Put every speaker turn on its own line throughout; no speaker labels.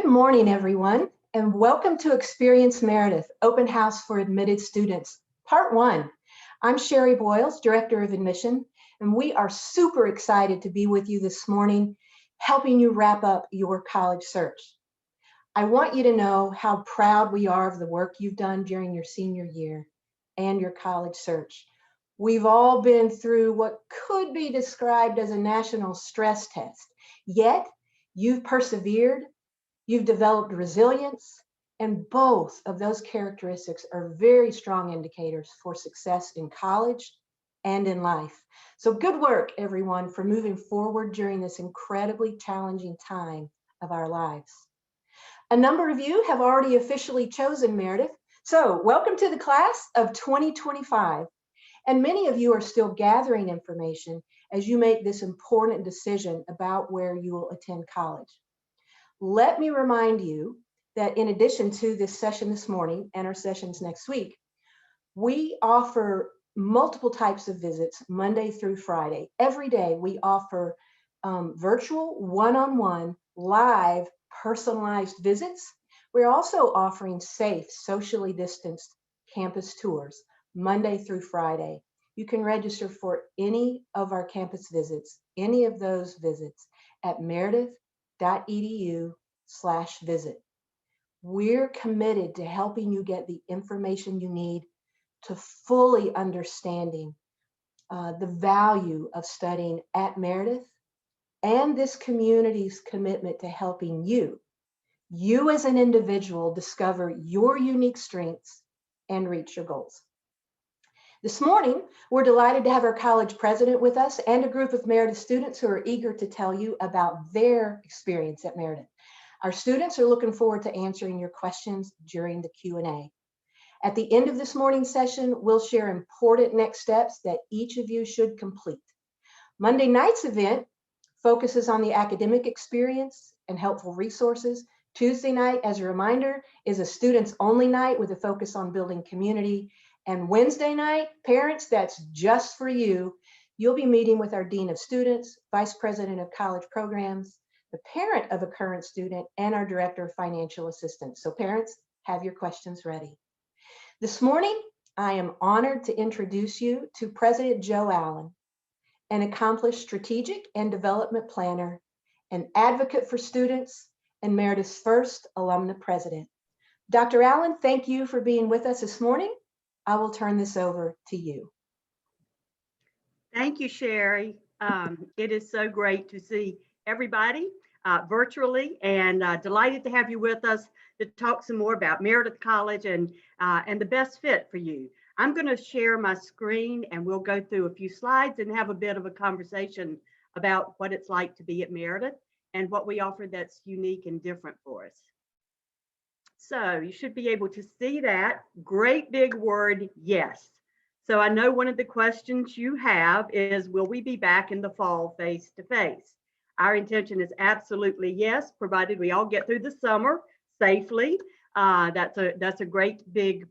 Good morning, everyone, and welcome to Experience Meredith, Open House for Admitted Students, Part 1. I'm Shery Boyles, Director of Admission, and we are super excited to be with you this morning, helping you wrap up your college search. I want you to know how proud we are of the work you've done during your senior year and your college search. We've all been through what could be described as a national stress test, yet you've persevered. You've developed resilience, and both of those characteristics are very strong indicators for success in college and in life. So good work, everyone, for moving forward during this incredibly challenging time of our lives. A number of you have already officially chosen Meredith, so welcome to the class of 2025. And many of you are still gathering information as you make this important decision about where you will attend college. Let me remind you that in addition to this session this morning and our sessions next week, we offer multiple types of visits Monday through Friday. Every day we offer virtual, one-on-one, live, personalized visits. We're also offering safe, socially distanced campus tours Monday through Friday. You can register for any of our campus visits, any of those visits at meredith.edu/visit. We're committed to helping you get the information you need to fully understanding the value of studying at Meredith and this community's commitment to helping you as an individual, discover your unique strengths and reach your goals. This morning, we're delighted to have our college president with us and a group of Meredith students who are eager to tell you about their experience at Meredith. Our students are looking forward to answering your questions during the Q&A. At the end of this morning's session, we'll share important next steps that each of you should complete. Monday night's event focuses on the academic experience and helpful resources. Tuesday night, as a reminder, is a students-only night with a focus on building community. And Wednesday night, parents, that's just for you. You'll be meeting with our Dean of Students, Vice President of College Programs, the parent of a current student, and our Director of Financial Assistance. So parents, have your questions ready. This morning, I am honored to introduce you to President Joe Allen, an accomplished strategic and development planner, an advocate for students, and Meredith's first alumna president. Dr. Allen, thank you for being with us this morning. I will turn this over to you.
Thank you, Shery. It is so great to see everybody virtually, and delighted to have you with us to talk some more about Meredith College and the best fit for you. I'm going to share my screen and we'll go through a few slides and have a bit of a conversation about what it's like to be at Meredith and what we offer that's unique and different for us. So you should be able to see that great big word, yes. So I know one of the questions you have is, will we be back in the fall face-to-face? Our intention is absolutely yes, provided we all get through the summer safely. That's a great big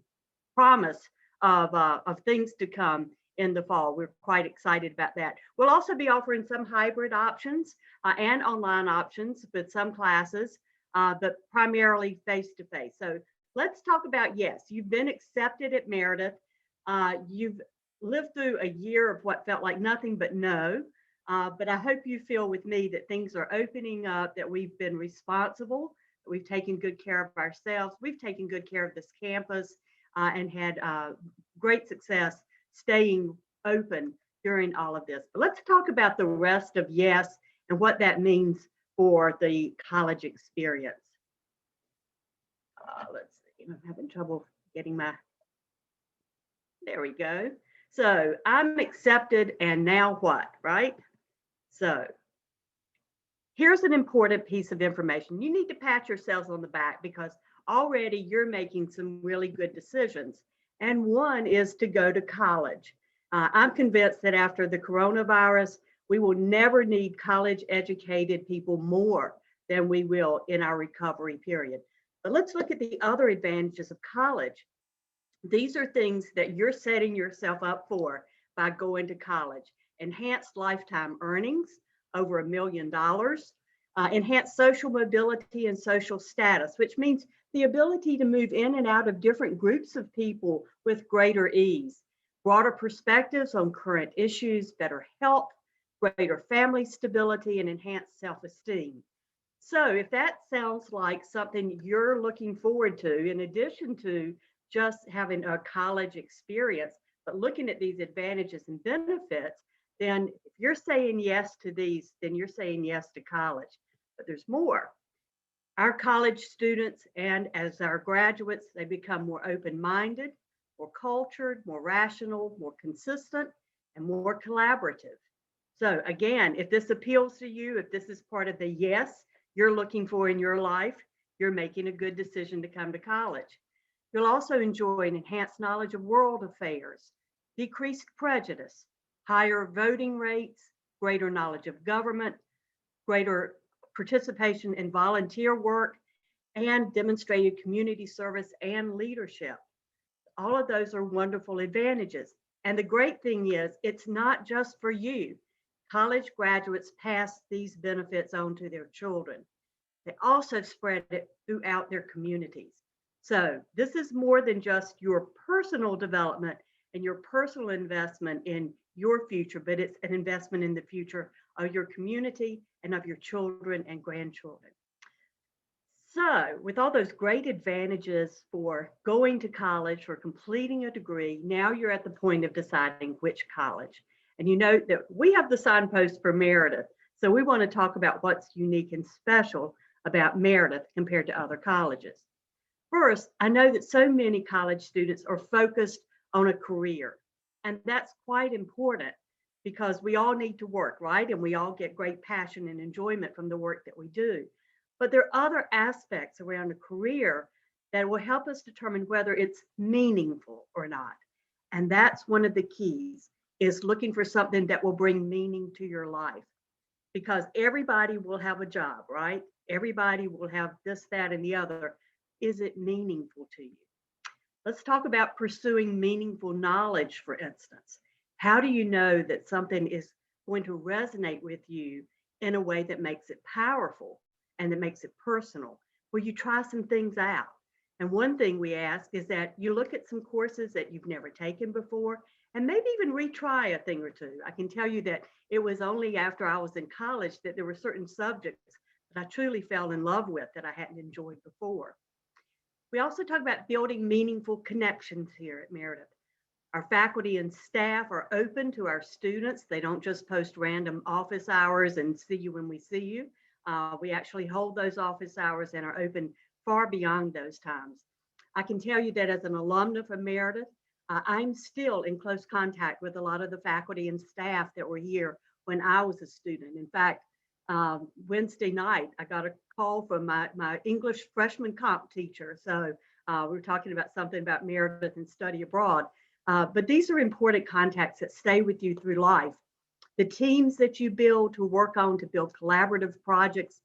promise of things to come in the fall. We're quite excited about that. We'll also be offering some hybrid options and online options with some classes, but primarily face-to-face. So let's talk about yes. You've been accepted at Meredith. You've lived through a year of what felt like nothing but no. But I hope you feel with me that things are opening up, that we've been responsible, that we've taken good care of ourselves, we've taken good care of this campus, and had great success staying open during all of this. But let's talk about the rest of yes and what that means for the college experience. Let's see, I'm having trouble getting there we go. So I'm accepted, and now what, right? So here's an important piece of information. You need to pat yourselves on the back because already you're making some really good decisions. And one is to go to college. I'm convinced that after the coronavirus, we will never need college educated people more than we will in our recovery period. But let's look at the other advantages of college. These are things that you're setting yourself up for by going to college. Enhanced lifetime earnings, over $1 million, enhanced social mobility and social status, which means the ability to move in and out of different groups of people with greater ease, broader perspectives on current issues, better health, greater family stability, and enhanced self-esteem. So if that sounds like something you're looking forward to, in addition to just having a college experience, but looking at these advantages and benefits, then if you're saying yes to these, then you're saying yes to college. But there's more. Our college students and as our graduates, they become more open-minded, more cultured, more rational, more consistent, and more collaborative. So again, if this appeals to you, if this is part of the yes you're looking for in your life, you're making a good decision to come to college. You'll also enjoy an enhanced knowledge of world affairs, decreased prejudice, higher voting rates, greater knowledge of government, greater participation in volunteer work, and demonstrated community service and leadership. All of those are wonderful advantages. And the great thing is, it's not just for you. College graduates pass these benefits on to their children. They also spread it throughout their communities. So this is more than just your personal development and your personal investment in your future, but it's an investment in the future of your community and of your children and grandchildren. So with all those great advantages for going to college, for completing a degree, now you're at the point of deciding which college. And you know that we have the signpost for Meredith. So we want to talk about what's unique and special about Meredith compared to other colleges. First, I know that so many college students are focused on a career, and that's quite important because we all need to work, right? And we all get great passion and enjoyment from the work that we do. But there are other aspects around a career that will help us determine whether it's meaningful or not. And that's one of the keys, is looking for something that will bring meaning to your life. Because everybody will have a job, right? Everybody will have this, that, and the other. Is it meaningful to you? Let's talk about pursuing meaningful knowledge, for instance. How do you know that something is going to resonate with you in a way that makes it powerful and that makes it personal? Well, you try some things out. And one thing we ask is that you look at some courses that you've never taken before and maybe even retry a thing or two. I can tell you that it was only after I was in college that there were certain subjects that I truly fell in love with that I hadn't enjoyed before. We also talk about building meaningful connections here at Meredith. Our faculty and staff are open to our students. They don't just post random office hours and see you when we see you. We actually hold those office hours and are open far beyond those times. I can tell you that as an alumna from Meredith, I'm still in close contact with a lot of the faculty and staff that were here when I was a student. In fact, Wednesday night, I got a call from my English freshman comp teacher. So we were talking about something about Meredith and study abroad. But these are important contacts that stay with you through life. The teams that you build to work on to build collaborative projects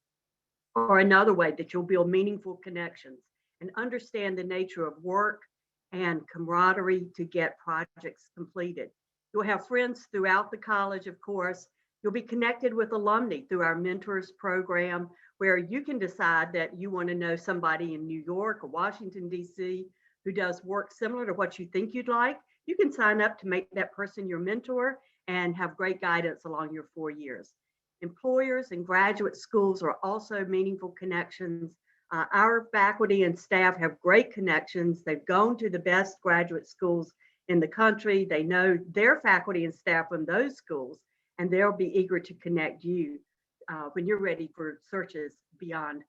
are another way that you'll build meaningful connections and understand the nature of work and camaraderie to get projects completed. You'll have friends throughout the college, of course. You'll be connected with alumni through our mentors program, where you can decide that you want to know somebody in New York or Washington, D.C. who does work similar to what you think you'd like. You can sign up to make that person your mentor and have great guidance along your 4 years. Employers and graduate schools are also meaningful connections. Our faculty and staff have great connections. They've gone to the best graduate schools in the country. They know their faculty and staff from those schools, and they'll be eager to connect you when you're ready for searches beyond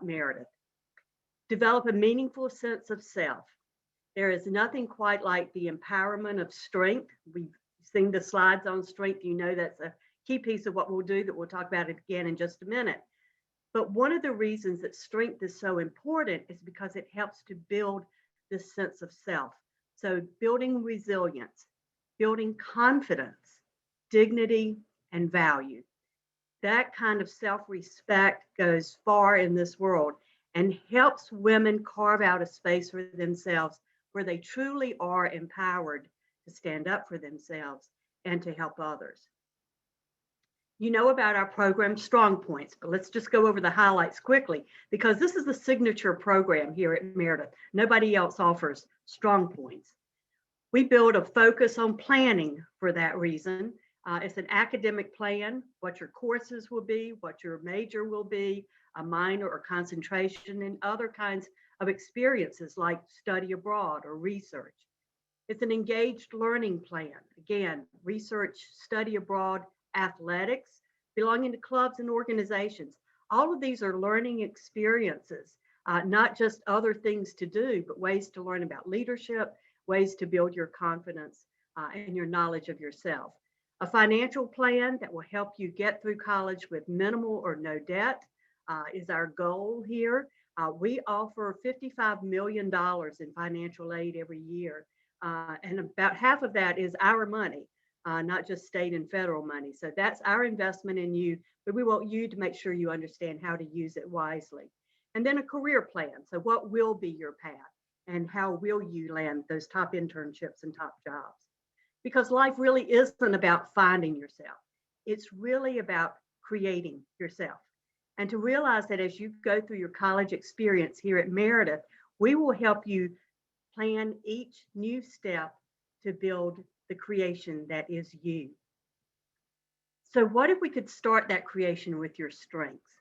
Meredith. Develop a meaningful sense of self. There is nothing quite like the empowerment of strength. We've seen the slides on strength. You know that's a key piece of what we'll do, that we'll talk about it again in just a minute. But one of the reasons that strength is so important is because it helps to build this sense of self. So building resilience, building confidence, dignity, and value. That kind of self-respect goes far in this world and helps women carve out a space for themselves where they truly are empowered to stand up for themselves and to help others. You know about our program, StrongPoints, but let's just go over the highlights quickly because this is the signature program here at Meredith. Nobody else offers StrongPoints. We build a focus on planning for that reason. It's an academic plan, what your courses will be, what your major will be, a minor or concentration, and other kinds of experiences like study abroad or research. It's an engaged learning plan. Again, research, study abroad, athletics, belonging to clubs and organizations. All of these are learning experiences, not just other things to do, but ways to learn about leadership, ways to build your confidence and your knowledge of yourself. A financial plan that will help you get through college with minimal or no debt is our goal here. We offer $55 million in financial aid every year. And about half of that is our money, not just state and federal money. So that's our investment in you, but we want you to make sure you understand how to use it wisely. And then a career plan. So what will be your path and how will you land those top internships and top jobs? Because life really isn't about finding yourself. It's really about creating yourself. And to realize that as you go through your college experience here at Meredith, we will help you plan each new step to build the creation that is you. So what if we could start that creation with your strengths?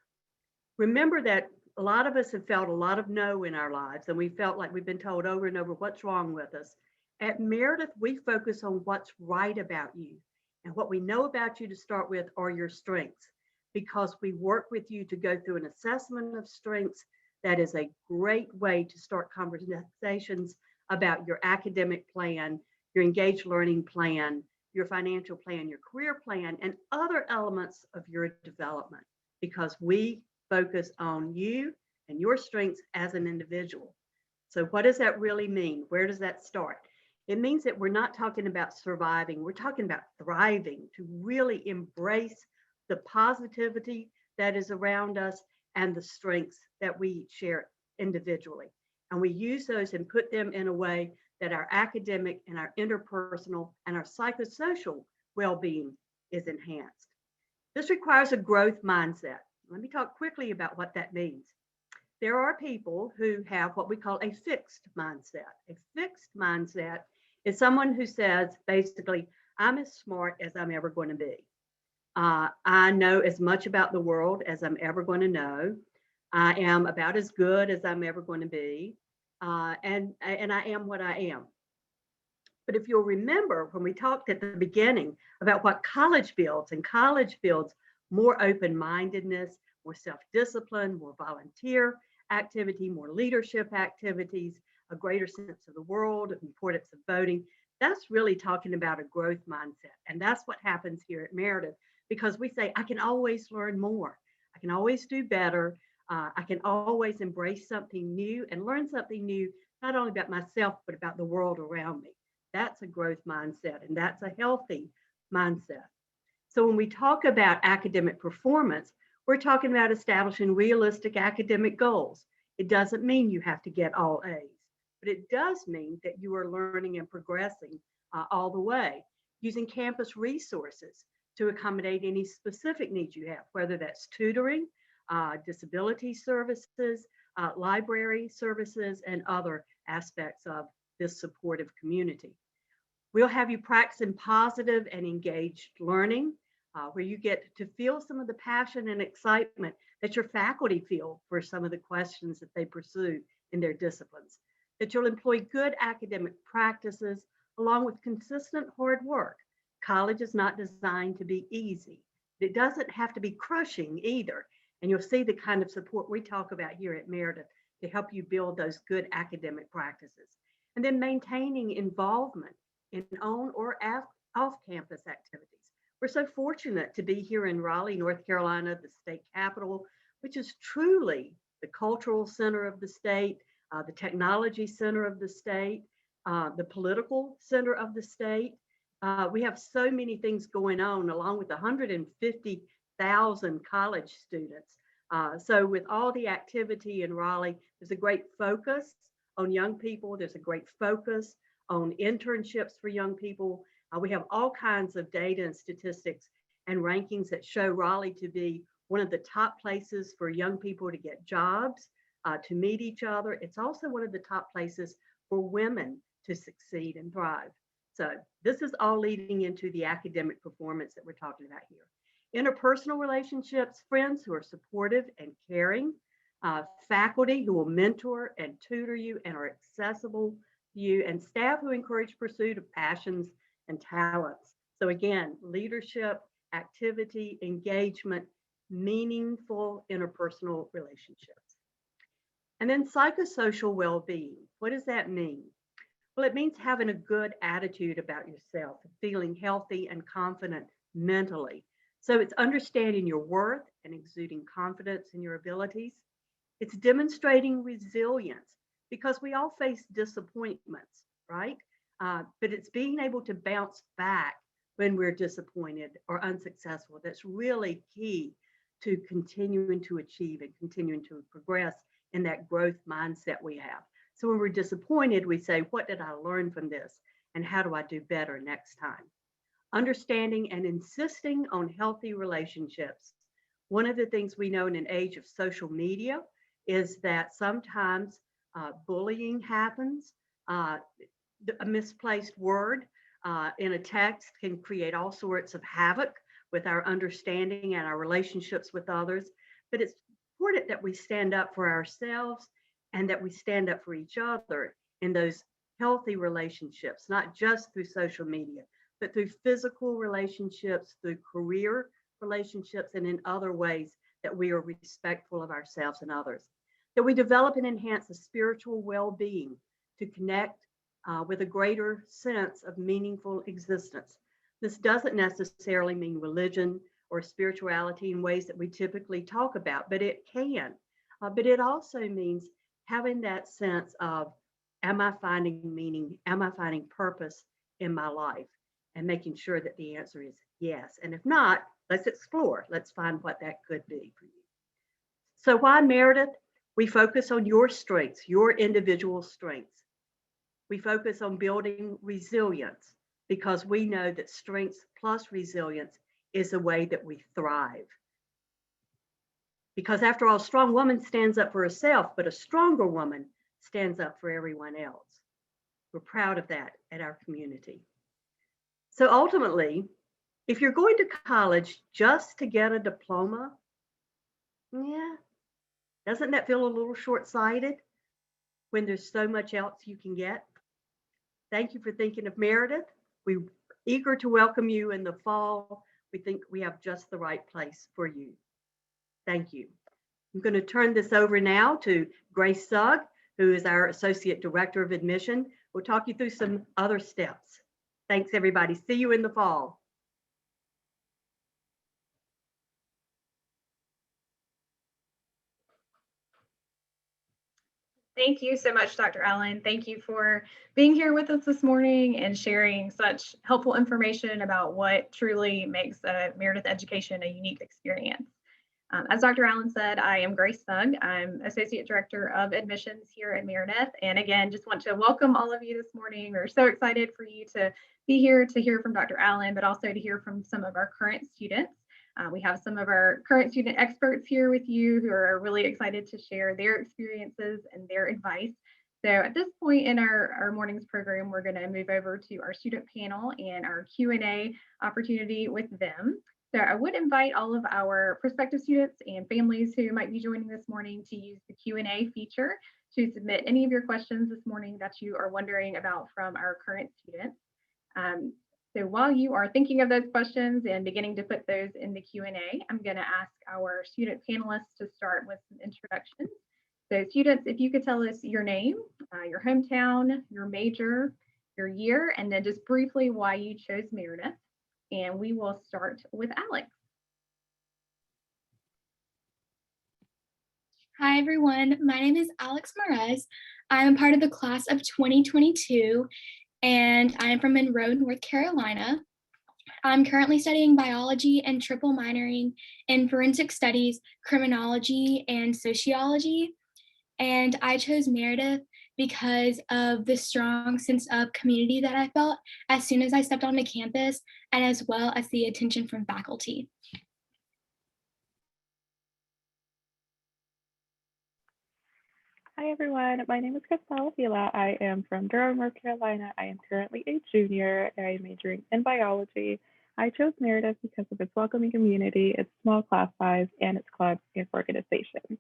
Remember that a lot of us have felt a lot of no in our lives, and we felt like we've been told over and over what's wrong with us. At Meredith, we focus on what's right about you. And what we know about you to start with are your strengths, because we work with you to go through an assessment of strengths. That is a great way to start conversations about your academic plan, your engaged learning plan, your financial plan, your career plan, and other elements of your development, because we focus on you and your strengths as an individual. So what does that really mean? Where does that start? It means that we're not talking about surviving, we're talking about thriving, to really embrace the positivity that is around us and the strengths that we share individually. And we use those and put them in a way that our academic and our interpersonal and our psychosocial well-being is enhanced. This requires a growth mindset. Let me talk quickly about what that means. There are people who have what we call a fixed mindset. A fixed mindset is someone who says, basically, I'm as smart as I'm ever going to be. I know as much about the world as I'm ever going to know. I am about as good as I'm ever going to be. And I am what I am. But if you'll remember when we talked at the beginning about what college builds, and college builds more open-mindedness, more self-discipline, more volunteer activity, more leadership activities, a greater sense of the world, importance of voting. That's really talking about a growth mindset. And that's what happens here at Meredith, because we say, I can always learn more. I can always do better. I can always embrace something new and learn something new, not only about myself, but about the world around me. That's a growth mindset, and that's a healthy mindset. So when we talk about academic performance, we're talking about establishing realistic academic goals. It doesn't mean you have to get all A's, but it does mean that you are learning and progressing all the way, using campus resources to accommodate any specific needs you have, whether that's tutoring, disability services, library services, and other aspects of this supportive community. We'll have you practicing positive and engaged learning, where you get to feel some of the passion and excitement that your faculty feel for some of the questions that they pursue in their disciplines. That you'll employ good academic practices along with consistent hard work. College is not designed to be easy. It doesn't have to be crushing either. And you'll see the kind of support we talk about here at Meredith to help you build those good academic practices. And then maintaining involvement in on or off-campus activities. We're so fortunate to be here in Raleigh, North Carolina, the state capital, which is truly the cultural center of the state, the technology center of the state, the political center of the state. We have so many things going on, along with 150,000 college students. So with all the activity in Raleigh, there's a great focus on young people. There's a great focus on internships for young people. We have all kinds of data and statistics and rankings that show Raleigh to be one of the top places for young people to get jobs, to meet each other. It's also one of the top places for women to succeed and thrive. So this is all leading into the academic performance that we're talking about here. Interpersonal relationships, friends who are supportive and caring, faculty who will mentor and tutor you and are accessible to you, and staff who encourage pursuit of passions and talents. So again, leadership, activity, engagement, meaningful interpersonal relationships. And then psychosocial well-being. What does that mean? Well, it means having a good attitude about yourself, feeling healthy and confident mentally. So it's understanding your worth and exuding confidence in your abilities. It's demonstrating resilience because we all face disappointments, right? But it's being able to bounce back when we're disappointed or unsuccessful. That's really key to continuing to achieve and continuing to progress in that growth mindset we have. So when we're disappointed, we say, what did I learn from this? And how do I do better next time? Understanding and insisting on healthy relationships. One of the things we know in an age of social media is that sometimes bullying happens. A misplaced word in a text can create all sorts of havoc with our understanding and our relationships with others. But it's important that we stand up for ourselves and that we stand up for each other in those healthy relationships, not just through social media, but through physical relationships, through career relationships, and in other ways that we are respectful of ourselves and others. That we develop and enhance a spiritual well-being to connect with a greater sense of meaningful existence. This doesn't necessarily mean religion or spirituality in ways that we typically talk about, but it can. But it also means having that sense of, am I finding meaning? Am I finding purpose in my life? And making sure that the answer is yes. And if not, let's explore. Let's find what that could be for you. So why Meredith? We focus on your strengths, your individual strengths. We focus on building resilience because we know that strengths plus resilience is a way that we thrive. Because after all, a strong woman stands up for herself, but a stronger woman stands up for everyone else. We're proud of that at our community. So ultimately, if you're going to college just to get a diploma, doesn't that feel a little short-sighted when there's so much else you can get? Thank you for thinking of Meredith. We're eager to welcome you in the fall. We think we have just the right place for you. Thank you. I'm going to turn this over now to Grace Sugg, who is our Associate Director of Admission. We'll talk you through some other steps. Thanks, everybody. See you in the fall.
Thank you so much, Dr. Allen. Thank you for being here with us this morning and sharing such helpful information about what truly makes Meredith education a unique experience. As Dr. Allen said, I am Grace Sugg. I'm Associate Director of Admissions here at Meredith. And again, just want to welcome all of you this morning. We're so excited for you to be here to hear from Dr. Allen, but also to hear from some of our current students. We have some of our current student experts here with you who are really excited to share their experiences and their advice. So at this point in our morning's program, we're going to move over to our student panel and our Q&A opportunity with them. So I would invite all of our prospective students and families who might be joining this morning to use the Q&A feature to submit any of your questions this morning that you are wondering about from our current students. So while you are thinking of those questions and beginning to put those in the Q&A, I'm going to ask our student panelists to start with some introductions. So students, if you could tell us your name, your hometown, your major, your year, and then just briefly why you chose Meredith. And we will start with Alex.
Hi, everyone. My name is Alex Merez. I'm a part of the class of 2022, and I'm from Monroe, North Carolina. I'm currently studying biology and triple minoring in forensic studies, criminology, and sociology. And I chose Meredith because of the strong sense of community that I felt as soon as I stepped onto campus, and as well as the attention from faculty.
Hi everyone, my name is Crystal Vila. I am from Durham, North Carolina. I am currently a junior. I am majoring in biology. I chose Meredith because of its welcoming community, its small class size, and its clubs and organizations.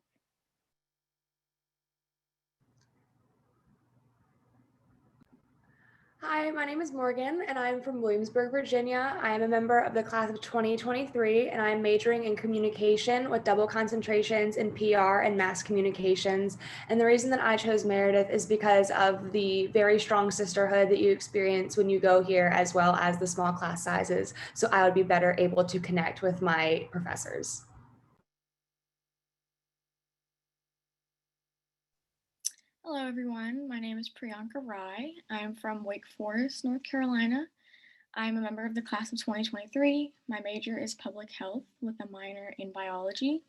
Hi, my name is Morgan, and I'm from Williamsburg, Virginia. I am a member of the class of 2023, and I'm majoring in communication with double concentrations in PR and mass communications. And the reason that I chose Meredith is because of the very strong sisterhood that you experience when you go here, as well as the small class sizes. So I would be better able to connect with my professors.
Hello everyone, my name is Priyanka Rai. I'm from Wake Forest, North Carolina. I'm a member of the class of 2023. My major is public health with a minor in biology.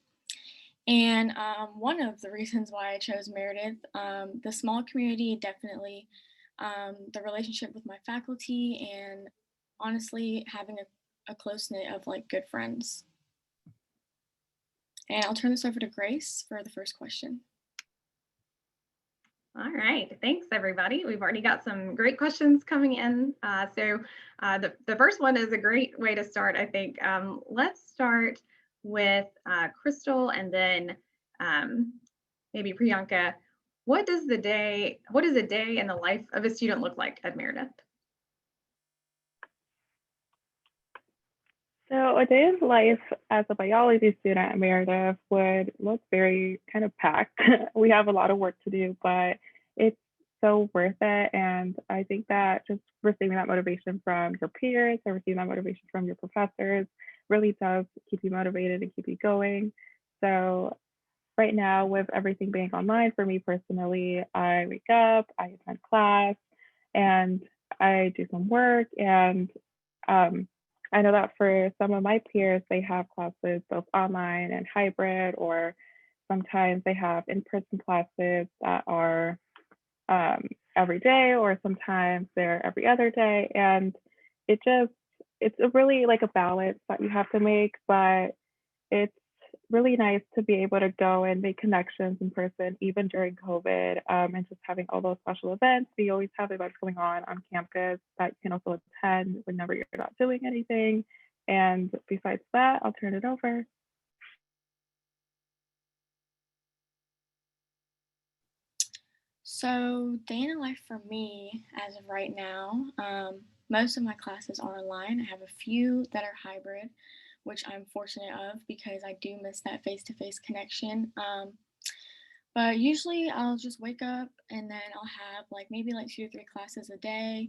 And one of the reasons why I chose Meredith, the small community, definitely the relationship with my faculty, and honestly having a close knit of like good friends. And I'll turn this over to Grace for the first question.
All right, thanks everybody. We've already got some great questions coming in. The first one is a great way to start, I think. Let's start with Crystal and then maybe Priyanka. What does a day in the life of a student look like at Meredith?
So a day of life as a biology student at Meredith would look very kind of packed. We have a lot of work to do, but it's so worth it. And I think that just receiving that motivation from your peers or receiving that motivation from your professors really does keep you motivated and keep you going. So right now, with everything being online for me personally, I wake up, I attend class, and I do some work. And I know that for some of my peers, they have classes both online and hybrid, or sometimes they have in-person classes that are every day, or sometimes they're every other day. And it's a really like a balance that you have to make, but it's really nice to be able to go and make connections in person, even during COVID, and just having all those special events. We always have events going on campus that you can also attend whenever you're not doing anything. And besides that, I'll turn it over.
So day in the life for me as of right now, most of my classes are online. I have a few that are hybrid, which I'm fortunate of because I do miss that face-to-face connection. But usually I'll just wake up and then I'll have maybe 2 to 3 classes a day.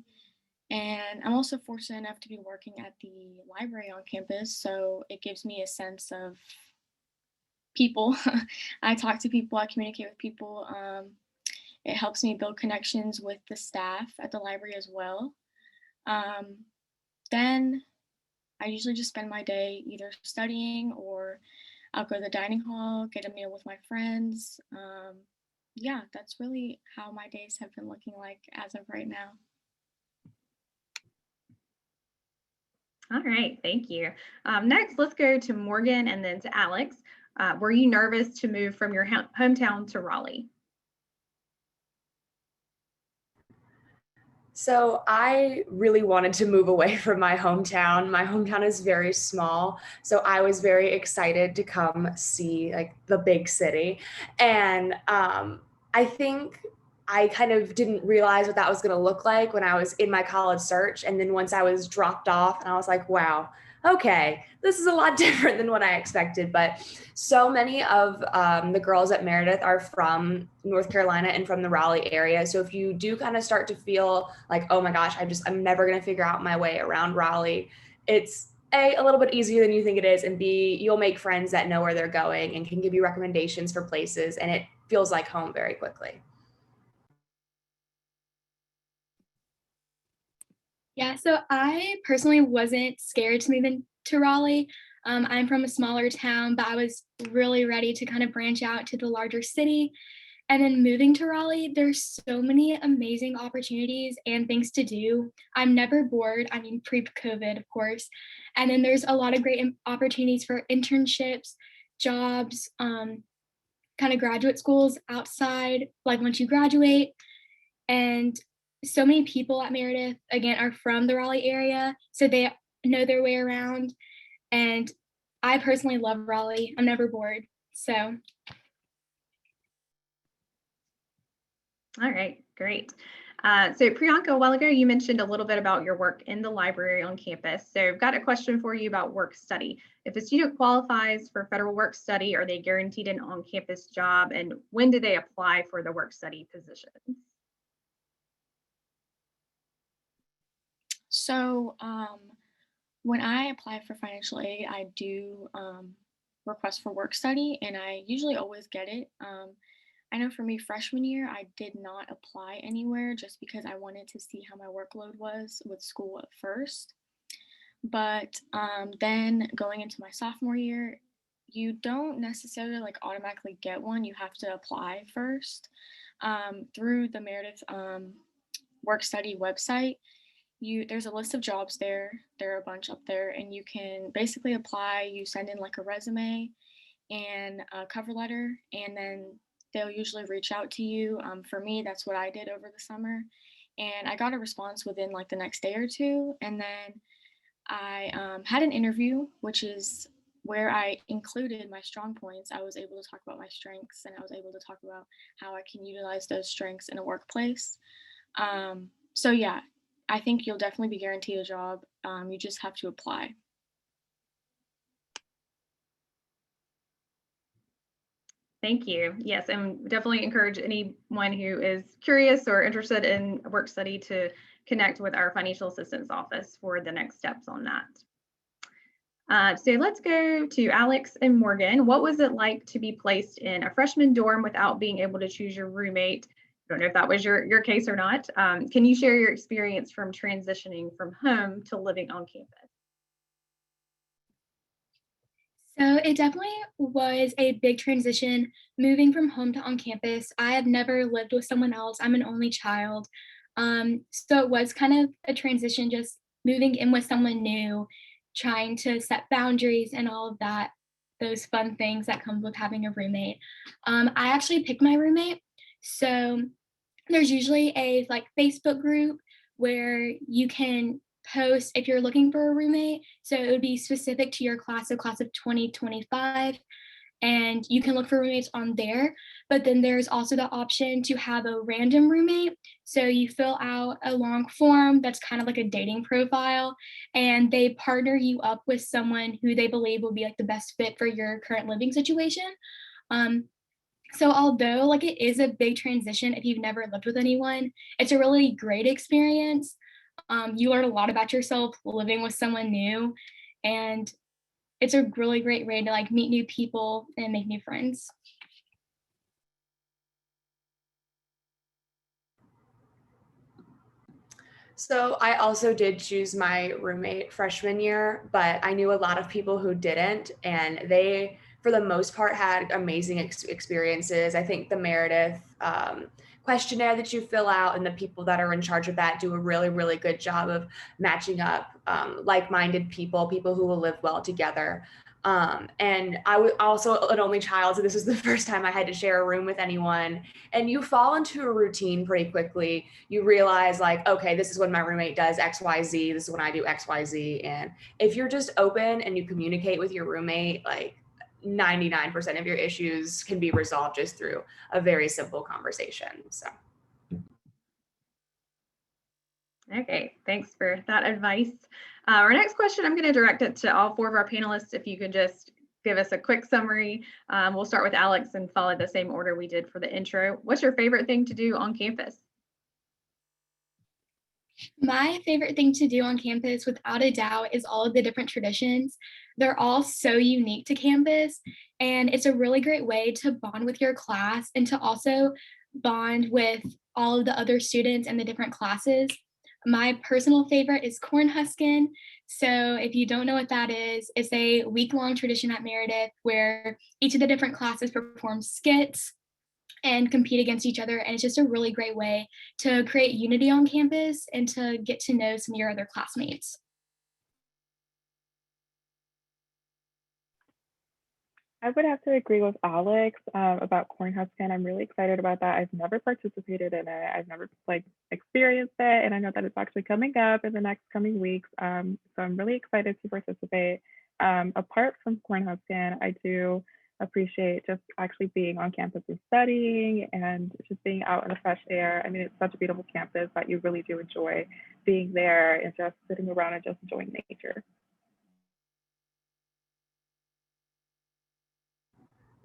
And I'm also fortunate enough to be working at the library on campus, so it gives me a sense of people. I talk to people, I communicate with people. It helps me build connections with the staff at the library as well. Then I usually just spend my day either studying, or I'll go to the dining hall, get a meal with my friends. Yeah, that's really how my days have been looking like as of right now.
All right, thank you. Next, let's go to Morgan and then to Alex. Were you nervous to move from your hometown to Raleigh?
So I really wanted to move away from my hometown. My hometown is very small, so I was very excited to come see the big city. And I think I kind of didn't realize what that was going to look like when I was in my college search. And then once I was dropped off, and I was like, wow, okay, this is a lot different than what I expected. But so many of the girls at Meredith are from North Carolina and from the Raleigh area. So if you do kind of start to feel like, oh my gosh, I'm never going to figure out my way around Raleigh, it's a little bit easier than you think it is. And B, you'll make friends that know where they're going and can give you recommendations for places. And it feels like home very quickly.
Yeah, so I personally wasn't scared to move into Raleigh. I'm from a smaller town, but I was really ready to kind of branch out to the larger city. And then moving to Raleigh, there's so many amazing opportunities and things to do. I'm never bored. I mean, pre-COVID, of course. And then there's a lot of great opportunities for internships, jobs, kind of graduate schools outside, like once you graduate. And so many people at Meredith, again, are from the Raleigh area, so they know their way around. And I personally love Raleigh. I'm never bored. So.
All right, great. So Priyanka, a while ago, you mentioned a little bit about your work in the library on campus. So I've got a question for you about work study. If a student qualifies for federal work study, are they guaranteed an on-campus job? And when do they apply for the work study positions?
So when I apply for financial aid, I do request for work study, and I usually always get it. I know for me, freshman year, I did not apply anywhere just because I wanted to see how my workload was with school at first. But then going into my sophomore year, you don't necessarily like automatically get one. You have to apply first through the Meredith work study website. There's a list of jobs there. There are a bunch up there, and you can basically apply. You send in like a resume and a cover letter, and then they'll usually reach out to you. For me, that's what I did over the summer, and I got a response within like the next day or two. And then I had an interview, which is where I included my strong points. I was able to talk about my strengths, and I was able to talk about how I can utilize those strengths in a workplace. So yeah, I think you'll definitely be guaranteed a job. You just have to apply.
Thank you. Yes, and definitely encourage anyone who is curious or interested in work study to connect with our financial assistance office for the next steps on that. So let's go to Alex and Morgan. What was it like to be placed in a freshman dorm without being able to choose your roommate? I don't know if that was your case or not. Can you share your experience from transitioning from home to living on campus?
So it definitely was a big transition moving from home to on campus. I have never lived with someone else. I'm an only child. So it was kind of a transition, just moving in with someone new, trying to set boundaries and all of that, those fun things that come with having a roommate. I actually picked my roommate. So there's usually a like Facebook group where you can post if you're looking for a roommate. So it would be specific to your class, the class of 2025, and you can look for roommates on there. But then there's also the option to have a random roommate. So you fill out a long form that's kind of like a dating profile, and they partner you up with someone who they believe will be like the best fit for your current living situation. So although like it is a big transition if you've never lived with anyone, it's a really great experience. You learn a lot about yourself living with someone new, and it's a really great way to like meet new people and make new friends.
So I also did choose my roommate freshman year, but I knew a lot of people who didn't, and they, for the most part, had amazing experiences. I think the Meredith questionnaire that you fill out and the people that are in charge of that do a really, really good job of matching up like-minded people who will live well together. And I was also an only child, so this was the first time I had to share a room with anyone. And you fall into a routine pretty quickly. You realize like, okay, this is when my roommate does X, Y, Z. This is when I do X, Y, Z. And if you're just open and you communicate with your roommate, like 99% of your issues can be resolved just through a very simple conversation. So.
Okay, thanks for that advice. Our next question, I'm going to direct it to all four of our panelists. If you could just give us a quick summary. We'll start with Alex and follow the same order we did for the intro. What's your favorite thing to do on campus?
My favorite thing to do on campus, without a doubt, is all of the different traditions. They're all so unique to campus, and it's a really great way to bond with your class and to also bond with all of the other students in the different classes. My personal favorite is Cornhusking. So if you don't know what that is, it's a week-long tradition at Meredith where each of the different classes performs skits, and compete against each other. And it's just a really great way to create unity on campus and to get to know some of your other classmates.
I would have to agree with Alex about Cornhusker. I'm really excited about that. I've never participated in it. I've never experienced it, and I know that it's actually coming up in the next coming weeks. So I'm really excited to participate. Apart from Cornhusker, I do appreciate just actually being on campus and studying and just being out in the fresh air. I mean, it's such a beautiful campus that you really do enjoy being there and just sitting around and just enjoying nature.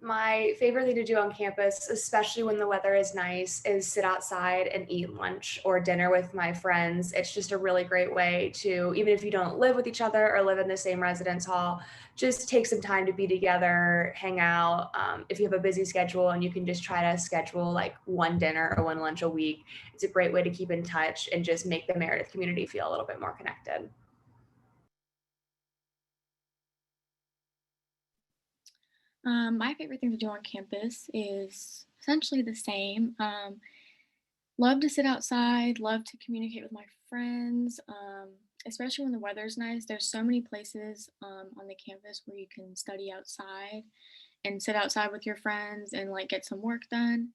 My favorite thing to do on campus, especially when the weather is nice, is sit outside and eat lunch or dinner with my friends. It's just a really great way to, even if you don't live with each other or live in the same residence hall, just take some time to be together, hang out. If you have a busy schedule and you can just try to schedule like one dinner or one lunch a week, it's a great way to keep in touch and just make the Meredith community feel a little bit more connected.
My favorite thing to do on campus is essentially the same. Love to sit outside, love to communicate with my friends, especially when the weather's nice. There's so many places on the campus where you can study outside and sit outside with your friends and like get some work done.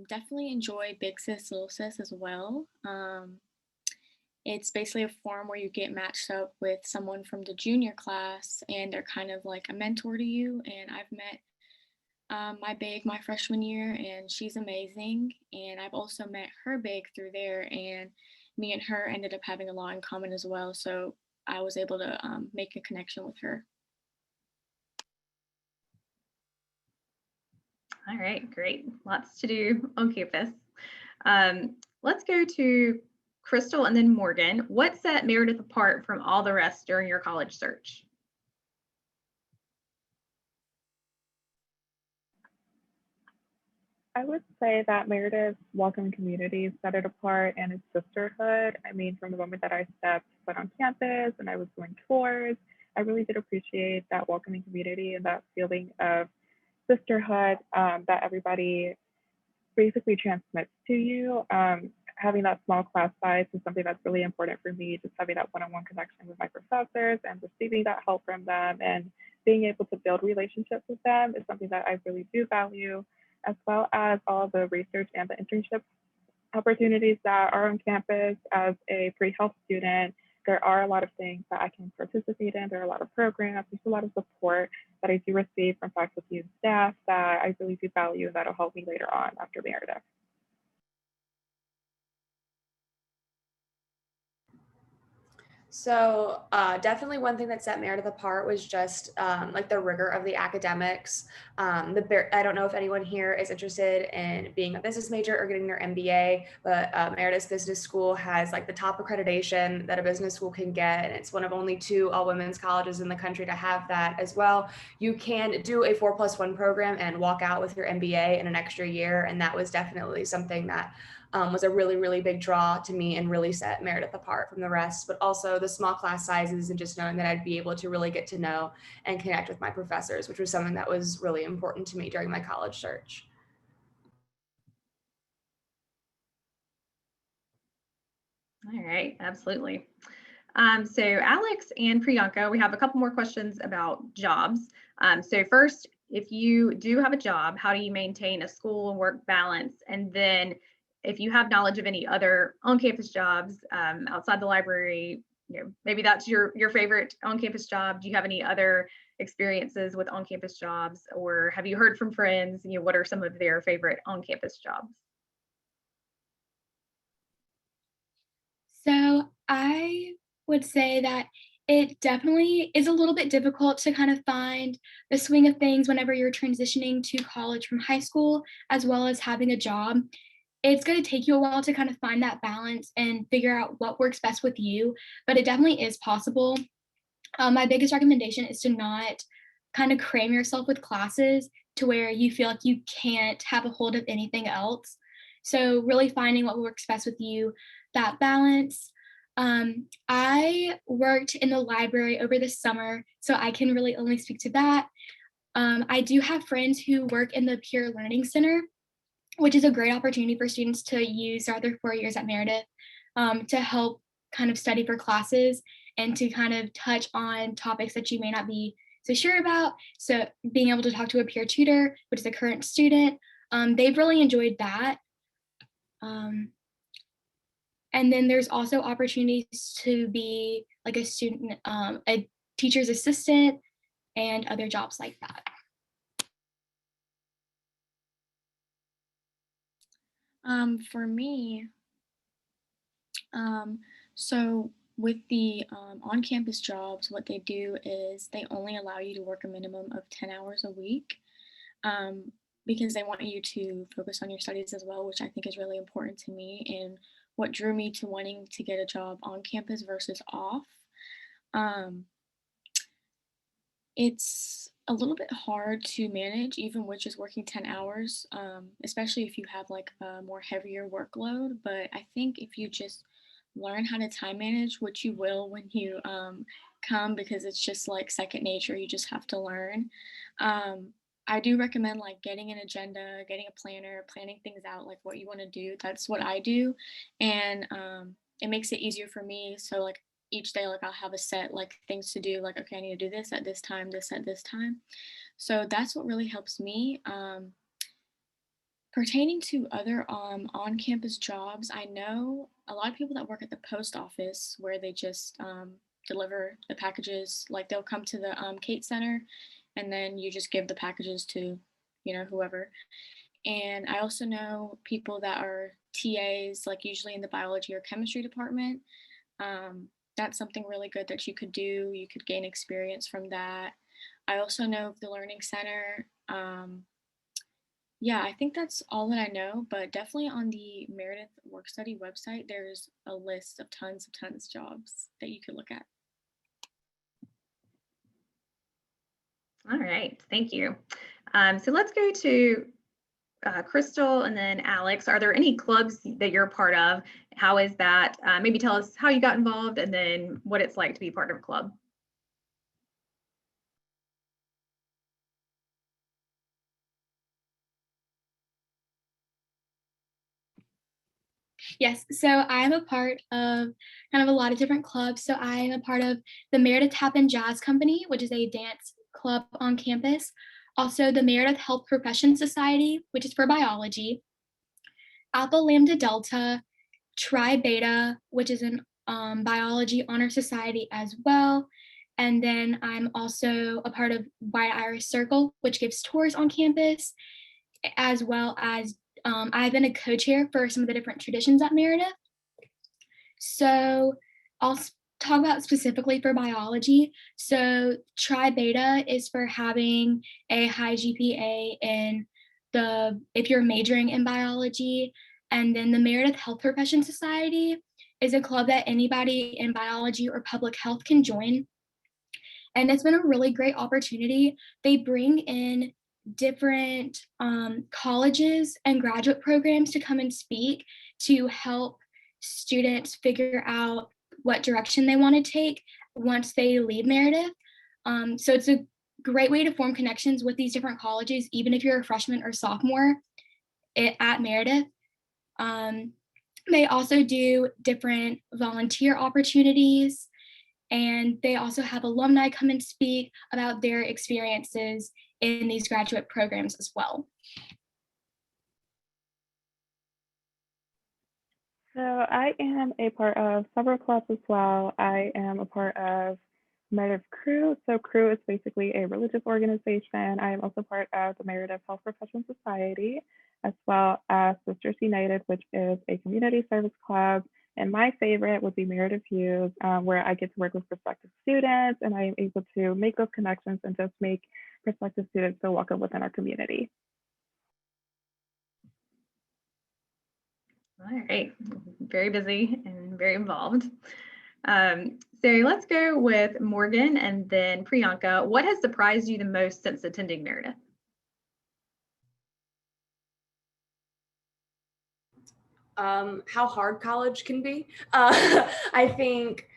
Definitely enjoy Big Sis, Little Sis as well. It's basically a forum where you get matched up with someone from the junior class and they're kind of like a mentor to you. And I've met my big my freshman year and she's amazing. And I've also met her big through there and me and her ended up having a lot in common as well. So I was able to make a connection with her.
All right, great. Lots to do on campus. Let's go to Crystal and then Morgan. What set Meredith apart from all the rest during your college search?
I would say that Meredith's welcoming community set it apart and its sisterhood. I mean, from the moment that I stepped foot on campus and I was doing tours, I really did appreciate that welcoming community and that feeling of sisterhood that everybody basically transmits to you. Having that small class size is something that's really important for me, just having that one-on-one connection with my professors and receiving that help from them and being able to build relationships with them is something that I really do value, as well as all the research and the internship opportunities that are on campus. As a pre-health student, there are a lot of things that I can participate in. There are a lot of programs, there's a lot of support that I do receive from faculty and staff that I really do value and that'll help me later on after Meredith.
So definitely one thing that set Meredith apart was just like the rigor of the academics. I don't know if anyone here is interested in being a business major or getting their MBA, but Meredith's Business School has like the top accreditation that a business school can get. And it's one of only 2 all-women's colleges in the country to have that as well. You can do a 4+1 program and walk out with your MBA in an extra year. And that was definitely something that was a really, really big draw to me and really set Meredith apart from the rest, but also the small class sizes and just knowing that I'd be able to really get to know and connect with my professors, which was something that was really important to me during my college search.
All right, absolutely. So Alex and Priyanka, we have a couple more questions about jobs. So first, if you do have a job, how do you maintain a school and work balance? And then if you have knowledge of any other on-campus jobs outside the library, maybe that's your favorite on-campus job. Do you have any other experiences with on-campus jobs, or have you heard from friends, what are some of their favorite on-campus jobs?
So I would say that it definitely is a little bit difficult to kind of find the swing of things whenever you're transitioning to college from high school, as well as having a job. It's going to take you a while to kind of find that balance and figure out what works best with you, but it definitely is possible. My biggest recommendation is to not kind of cram yourself with classes to where you feel like you can't have a hold of anything else. So really finding what works best with you, that balance. I worked in the library over the summer, so I can really only speak to that. I do have friends who work in the Peer Learning Center, which is a great opportunity for students to use throughout their 4 years at Meredith to help kind of study for classes and to kind of touch on topics that you may not be so sure about. So being able to talk to a peer tutor, which is a current student, they've really enjoyed that. And then there's also opportunities to be like a student, a teacher's assistant, and other jobs like that.
For me, so with the on-campus jobs, what they do is they only allow you to work a minimum of 10 hours a week because they want you to focus on your studies as well, which I think is really important to me and what drew me to wanting to get a job on campus versus off. It's a little bit hard to manage, even with just working 10 hours, especially if you have like a more heavier workload. But I think if you just learn how to time manage, which you will when you come, because it's just like second nature, you just have to learn. I do recommend like getting an agenda, getting a planner, planning things out, like what you want to do. That's what I do. And it makes it easier for me. So like each day, like I'll have a set like things to do, like, okay, I need to do this at this time, this at this time. So that's what really helps me. Pertaining to other on-campus jobs, I know a lot of people that work at the post office where they just deliver the packages. Like they'll come to the Kate Center, and then you just give the packages to, whoever. And I also know people that are TAs, like usually in the biology or chemistry department. That's something really good that you could do. You could gain experience from that. I also know of the Learning Center. Yeah, I think that's all that I know, but definitely on the Meredith Work Study website, there's a list of tons of jobs that you could look at.
All right, thank you. So let's go to Crystal and then Alex. Are there any clubs that you're a part of? How is that? Maybe tell us how you got involved and then what it's like to be part of a club.
Yes, so I'm a part of kind of a lot of different clubs. So I'm a part of the Meredith Tap and Jazz Company, which is a dance club on campus. Also the Meredith Health Profession Society, which is for biology. Alpha Lambda Delta, Tri Beta, which is an biology honor society as well. And then I'm also a part of White Iris Circle, which gives tours on campus, as well as I've been a co-chair for some of the different traditions at Meredith. So I'll talk about specifically for biology. So Tri Beta is for having a high GPA in if you're majoring in biology. And then the Meredith Health Profession Society is a club that anybody in biology or public health can join. And it's been a really great opportunity. They bring in different colleges and graduate programs to come and speak to help students figure out what direction they want to take once they leave Meredith. So it's a great way to form connections with these different colleges, even if you're a freshman or sophomore at Meredith. They also do different volunteer opportunities, and they also have alumni come and speak about their experiences in these graduate programs as well.
So I am a part of several clubs as well. I am a part of Meredith Crew. So Crew is basically a religious organization. I am also part of the Meredith Health Profession Society, as well as Sisters United, which is a community service club. And my favorite would be Meredith Views, where I get to work with prospective students and I am able to make those connections and just make prospective students feel welcome within our community.
All right, very busy and very involved. So let's go with Morgan and then Priyanka. What has surprised you the most since attending Meredith?
How hard college can be. I think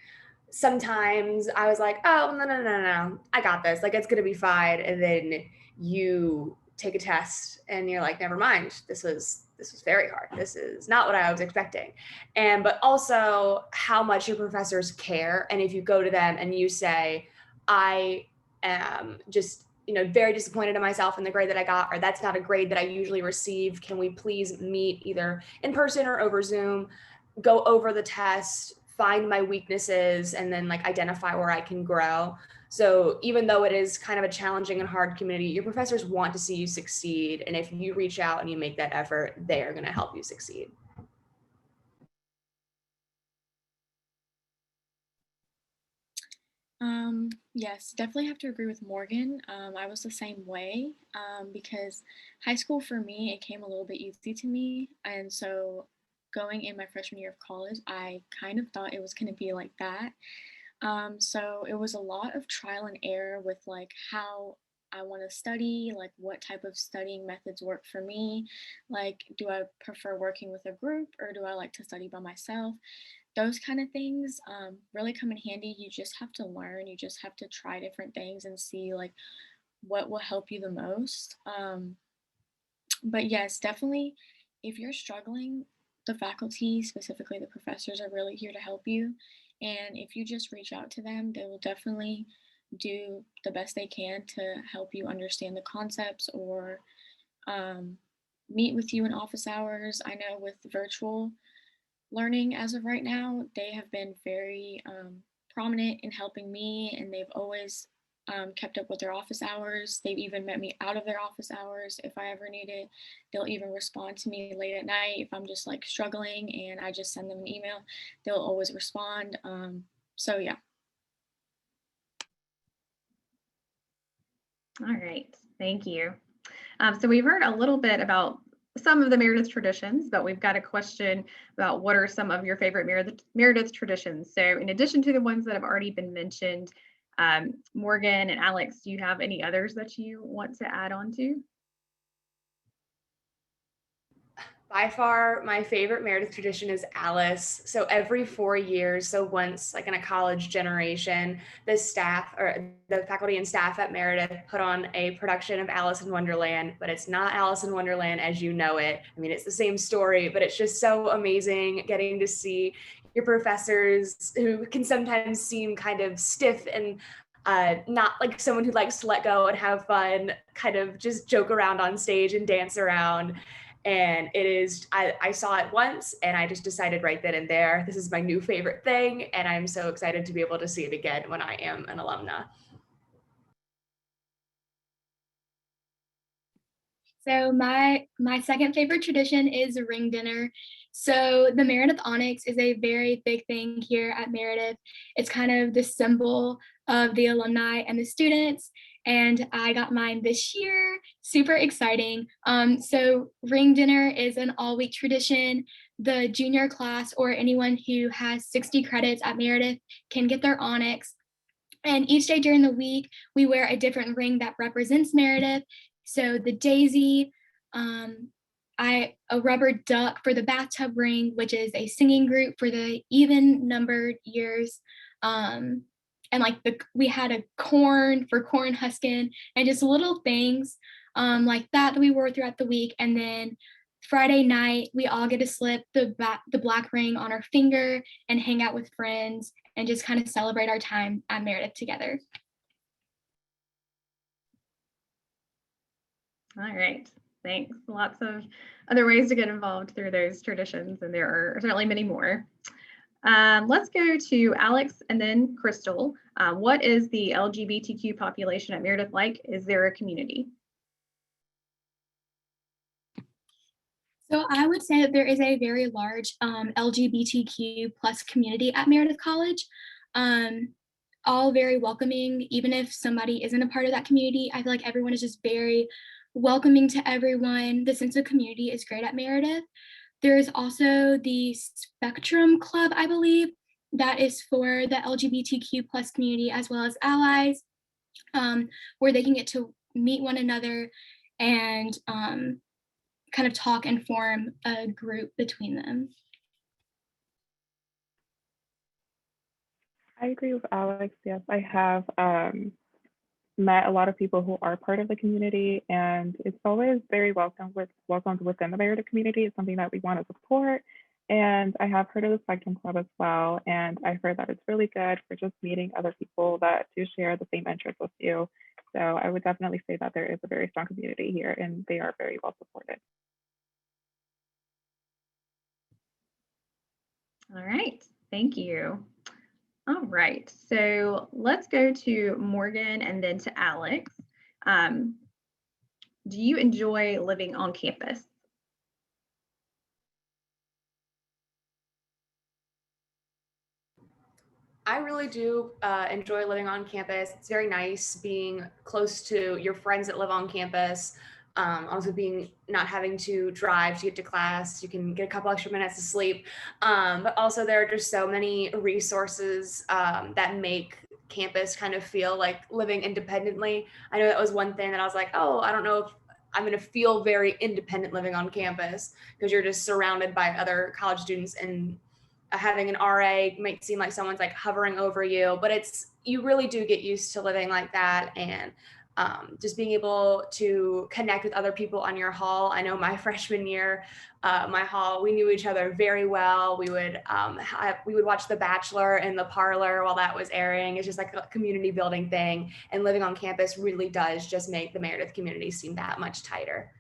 sometimes I was like, oh, no, I got this. Like, it's going to be fine. And then you take a test and you're like, never mind, this was very hard. This is not what I was expecting. But also how much your professors care. And if you go to them and you say, I am just, very disappointed in myself in the grade that I got, or that's not a grade that I usually receive. Can we please meet either in person or over Zoom, go over the test, find my weaknesses, and then like identify where I can grow. So even though it is kind of a challenging and hard community, your professors want to see you succeed. And if you reach out and you make that effort, they are going to help you succeed.
Yes, definitely have to agree with Morgan. I was the same way because high school for me, it came a little bit easy to me. And so going in my freshman year of college, I kind of thought it was going to be like that. So it was a lot of trial and error with like how I want to study, like what type of studying methods work for me. Like, do I prefer working with a group or do I like to study by myself? Those kind of things really come in handy. You just have to learn. You just have to try different things and see like what will help you the most. But yes, definitely, if you're struggling, the faculty, specifically the professors, are really here to help you. And if you just reach out to them, they will definitely do the best they can to help you understand the concepts or meet with you in office hours. I know with virtual learning as of right now, they have been very prominent in helping me, and they've always kept up with their office hours. They've even met me out of their office hours if I ever need it. They'll even respond to me late at night if I'm just like struggling and I just send them an email. They'll always respond. So yeah.
All right, thank you. So we've heard a little bit about some of the Meredith traditions, but we've got a question about what are some of your favorite Meredith traditions. So in addition to the ones that have already been mentioned, Morgan and Alex, do you have any others that you want to add on to?
By far, my favorite Meredith tradition is Alice. So every 4 years, so once like in a college generation, the staff or the faculty and staff at Meredith put on a production of Alice in Wonderland, but it's not Alice in Wonderland as you know it. I mean, it's the same story, but it's just so amazing getting to see your professors who can sometimes seem kind of stiff and not like someone who likes to let go and have fun, kind of just joke around on stage and dance around. And it is, I saw it once and I just decided right then and there, this is my new favorite thing. And I'm so excited to be able to see it again when I am an alumna.
So my second favorite tradition is ring dinner. So the Meredith Onyx is a very big thing here at Meredith. It's kind of the symbol of the alumni and the students. And I got mine this year, super exciting. So ring dinner is an all-week tradition. The junior class or anyone who has 60 credits at Meredith can get their Onyx. And each day during the week, we wear a different ring that represents Meredith. So the daisy, a rubber duck for the bathtub ring, which is a singing group for the even numbered years. And like we had a corn for corn husking and just little things like that we wore throughout the week. And then Friday night, we all get to slip the black ring on our finger and hang out with friends and just kind of celebrate our time at Meredith together.
All right, thanks. Lots of other ways to get involved through those traditions, and there are certainly many more. Let's go to Alex and then Crystal. What is the LGBTQ population at Meredith like? Is there a community?
So I would say that there is a very large LGBTQ plus community at Meredith College. All very welcoming, even if somebody isn't a part of that community. I feel like everyone is just very welcoming to everyone. The sense of community is great at Meredith. There is also the Spectrum Club, I believe, that is for the LGBTQ plus community as well as allies, where they can get to meet one another and kind of talk and form a group between them.
I agree with Alex. Yes, I have met a lot of people who are part of the community, and it's always very welcomed within the Meredith community. It's something that we want to support. And I have heard of the Spectrum Club as well, and I heard that it's really good for just meeting other people that do share the same interests with you. So I would definitely say that there is a very strong community here, and they are very well supported.
All right, thank you. All right, so let's go to Morgan and then to Alex. Do you enjoy living on campus?
I really do enjoy living on campus. It's very nice being close to your friends that live on campus. Also not having to drive to get to class. You can get a couple extra minutes of sleep. But also there are just so many resources that make campus kind of feel like living independently. I know that was one thing that I was like, oh, I don't know if I'm going to feel very independent living on campus, because you're just surrounded by other college students, and having an RA might seem like someone's like hovering over you, but you really do get used to living like that. And just being able to connect with other people on your hall. I know my freshman year, my hall, we knew each other very well. We would watch The Bachelor in the parlor while that was airing. It's just like a community building thing. And living on campus really does just make the Meredith community seem that much tighter.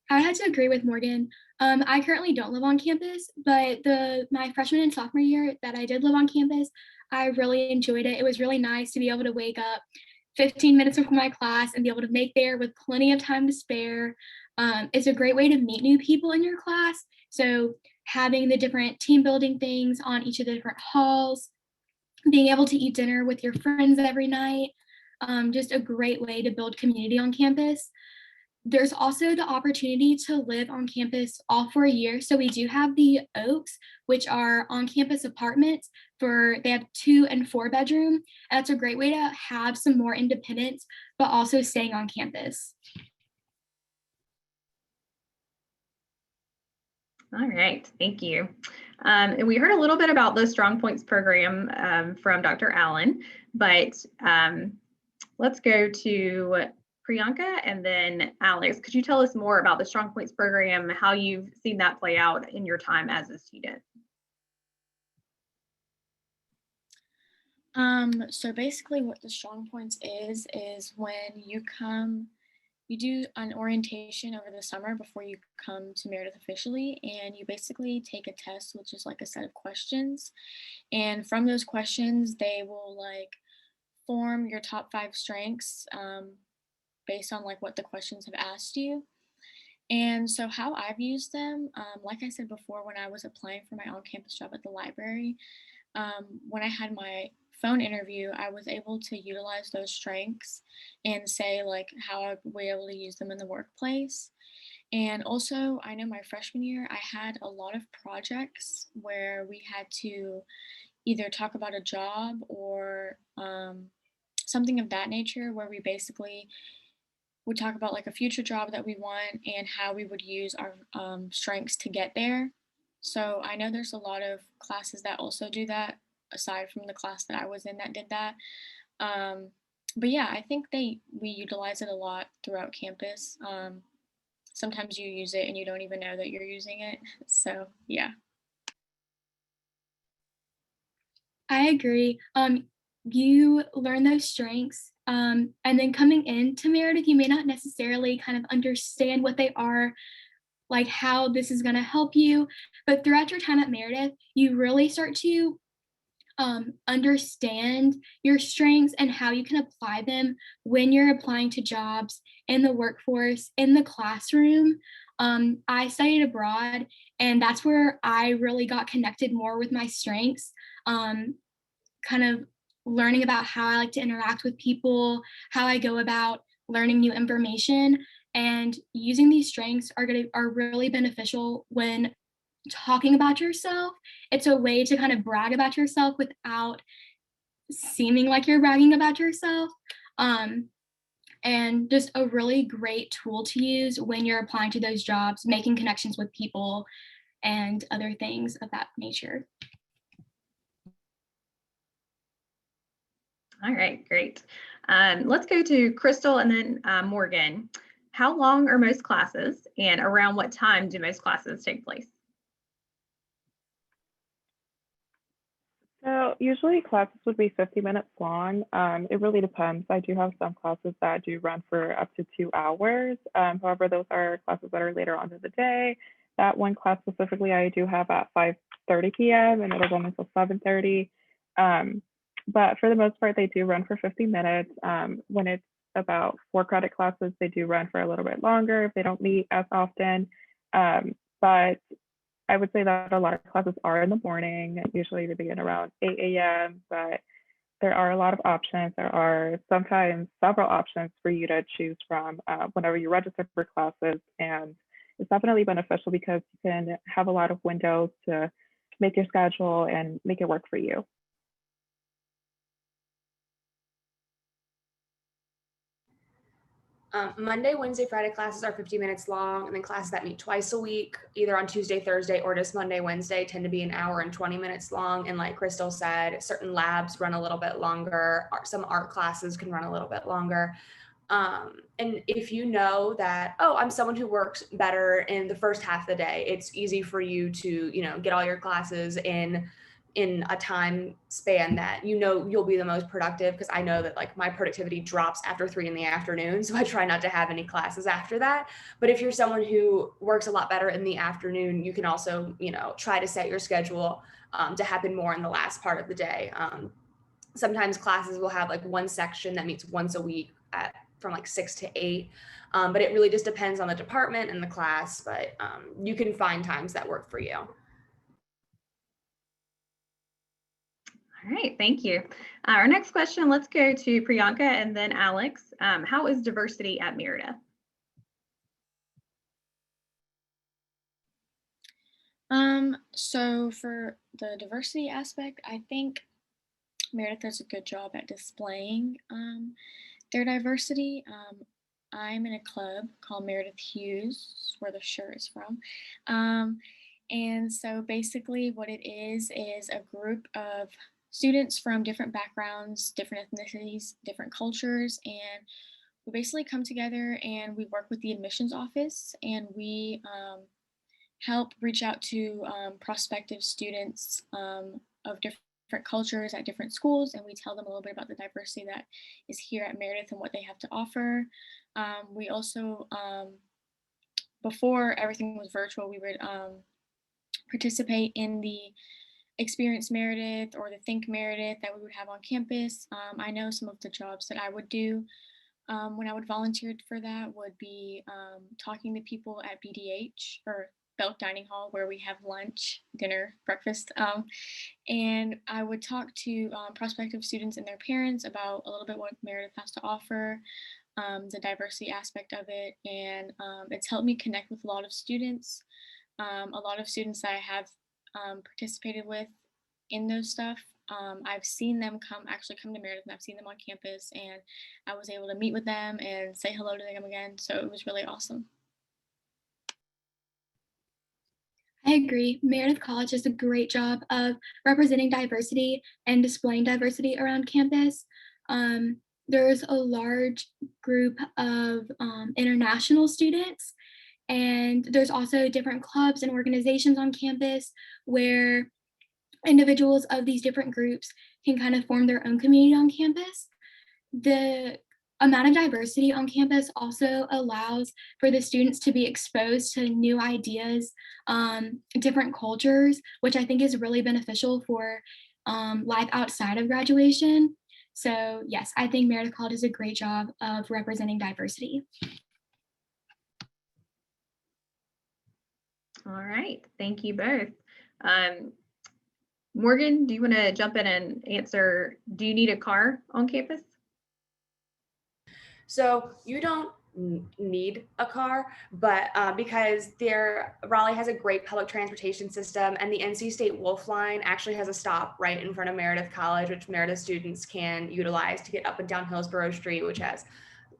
I had to agree with Morgan. I currently don't live on campus, but my freshman and sophomore year that I did live on campus, I really enjoyed it. It was really nice to be able to wake up 15 minutes before my class and be able to make there with plenty of time to spare. It's a great way to meet new people in your class. So having the different team building things on each of the different halls, being able to eat dinner with your friends every night, just a great way to build community on campus. There's also the opportunity to live on campus all for a year. So we do have the Oaks, which are on-campus apartments they have 2 and 4 bedroom. And that's a great way to have some more independence, but also staying on campus.
All right, thank you. And we heard a little bit about the StrongPoints program from Dr. Allen, but let's go to Priyanka and then Alex. Could you tell us more about the StrongPoints program, how you've seen that play out in your time as a student?
So basically what the StrongPoints is when you do an orientation over the summer before you come to Meredith officially, and you basically take a test, which is like a set of questions. And from those questions, they will like form your top 5 strengths based on like what the questions have asked you. And so how I've used them, like I said before, when I was applying for my on-campus job at the library, when I had my phone interview, I was able to utilize those strengths and say like how I would be able to use them in the workplace. And also, I know my freshman year, I had a lot of projects where we had to either talk about a job or something of that nature, where we basically would talk about like a future job that we want and how we would use our strengths to get there. So I know there's a lot of classes that also do that, aside from the class that I was in that did that. But yeah, I think we utilize it a lot throughout campus. Sometimes you use it and you don't even know that you're using it. So yeah.
I agree. You learn those strengths, and then coming into Meredith, you may not necessarily kind of understand what they are, like how this is going to help you, but throughout your time at Meredith, you really start to understand your strengths and how you can apply them when you're applying to jobs in the workforce, in the classroom. I studied abroad, and that's where I really got connected more with my strengths, kind of learning about how I like to interact with people, how I go about learning new information, and using these strengths are really beneficial when talking about yourself. It's a way to kind of brag about yourself without seeming like you're bragging about yourself. And just a really great tool to use when you're applying to those jobs, making connections with people and other things of that nature.
All right, great. Let's go to Crystal and then Morgan. How long are most classes, and around what time do most classes take place?
So usually classes would be 50 minutes long. It really depends. I do have some classes that do run for up to 2 hours. However, those are classes that are later on in the day. That one class specifically I do have at 5:30 p.m. and it'll run until 7:30. But for the most part, they do run for 50 minutes. When it's about 4 credit classes, they do run for a little bit longer if they don't meet as often. But I would say that a lot of classes are in the morning. Usually they begin around 8 a.m., but there are a lot of options. There are sometimes several options for you to choose from whenever you register for classes. And it's definitely beneficial because you can have a lot of windows to make your schedule and make it work for you.
Monday, Wednesday, Friday classes are 50 minutes long, and then classes that meet twice a week, either on Tuesday, Thursday, or just Monday, Wednesday, tend to be 1 hour and 20 minutes long. And like Crystal said, certain labs run a little bit longer. Some art classes can run a little bit longer. And if you know that, oh, I'm someone who works better in the first half of the day, it's easy for you to, get all your classes in a time span that you'll be the most productive, because I know that like my productivity drops after 3 p.m, so I try not to have any classes after that. But if you're someone who works a lot better in the afternoon, you can also try to set your schedule to happen more in the last part of the day. Sometimes classes will have like one section that meets once a week from like 6 to 8, but it really just depends on the department and the class. But you can find times that work for you.
All right, thank you. Our next question, let's go to Priyanka and then Alex. How is diversity at Meredith?
So for the diversity aspect, I think Meredith does a good job at displaying their diversity. I'm in a club called Meredith Hughes, where the shirt is from. And so basically what it is a group of students from different backgrounds, different ethnicities, different cultures, and we basically come together and we work with the admissions office, and we help reach out to prospective students of different cultures at different schools, and we tell them a little bit about the diversity that is here at Meredith and what they have to offer. We also, before everything was virtual, we would participate in the Experience Meredith or the Think Meredith that we would have on campus. I know some of the jobs that I would do when I would volunteer for that would be talking to people at BDH or Belk Dining Hall, where we have lunch, dinner, breakfast. And I would talk to prospective students and their parents about a little bit what Meredith has to offer, the diversity aspect of it. And it's helped me connect with a lot of students that I have participated with in those stuff. I've seen them actually come to Meredith, and I've seen them on campus, and I was able to meet with them and say hello to them again. So it was really awesome.
I agree. Meredith College does a great job of representing diversity and displaying diversity around campus. There's a large group of international students, and there's also different clubs and organizations on campus where individuals of these different groups can kind of form their own community on campus. The amount of diversity on campus also allows for the students to be exposed to new ideas, different cultures, which I think is really beneficial for life outside of graduation. So yes, I think Meredith College does a great job of representing diversity.
All right, thank you both. Morgan, do you want to jump in and answer, do you need a car on campus?
So you don't need a car, but because Raleigh has a great public transportation system, and the NC State Wolf Line actually has a stop right in front of Meredith College, which Meredith students can utilize to get up and down Hillsborough Street, which has